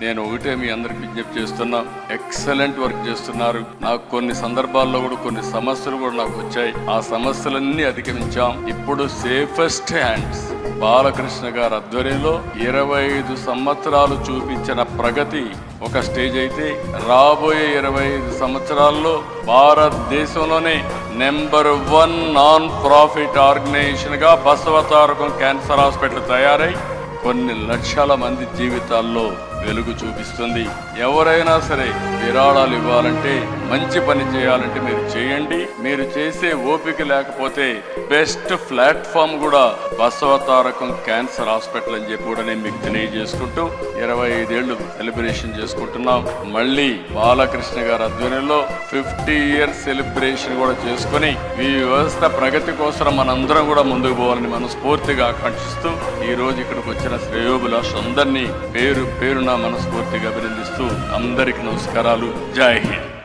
నేను ఒకటే మీ అందరికి విజ్ఞప్తి చేస్తున్నా, ఎక్సలెంట్ వర్క్ చేస్తున్నారు. నాకు కొన్ని సందర్భాల్లో కూడా కొన్ని సమస్యలు కూడా నాకు వచ్చాయి. ఆ సమస్యలన్నీ అధిగమించాం. ఇప్పుడు సేఫెస్ట్ హ్యాండ్స్ బాలకృష్ణ గారి ఆధ్వర్యంలో 25 సంవత్సరాలు చూపించిన ప్రగతి ఒక స్టేజ్ అయితే, రాబోయే 25 సంవత్సరాల్లో భారతదేశంలోనే నెంబర్ 1 నాన్ ప్రాఫిట్ ఆర్గనైజేషన్ గా బసవతారకం క్యాన్సర్ హాస్పిటల్ తయారై కొన్ని లక్షల మంది జీవితాల్లో వెలుగు చూపిస్తుంది. ఎవరైనా సరే విరాళాలు ఇవ్వాలంటే, మంచి పని చేయాలంటే మీరు చేయండి. మీరు చేసే ఓపిక లేకపోతే బెస్ట్ ప్లాట్ఫామ్ కూడా బసవతారకం క్యాన్సర్ హాస్పిటల్ అని చెప్పి కూడా నేను మీకు తెలియజేసుకుంటూ 25 ఏళ్లు సెలబ్రేషన్ చేసుకుంటున్నాం. మళ్ళీ బాలకృష్ణ గారి ఆధ్వర్యంలో 50 ఇయర్స్ సెలబ్రేషన్ కూడా చేసుకుని ఈ వ్యవస్థ ప్రగతి కోసం మనందరం కూడా ముందుకు పోవాలని మనస్ఫూర్తిగా ఆకాంక్షిస్తూ ఈ రోజు ఇక్కడికి వచ్చిన శ్రేయోభిలాష్ అందరినీ పేరు పేరున మనస్ఫూర్తిగా అభినందిస్తూ అందరికి నమస్కారాలు. జై హింద్.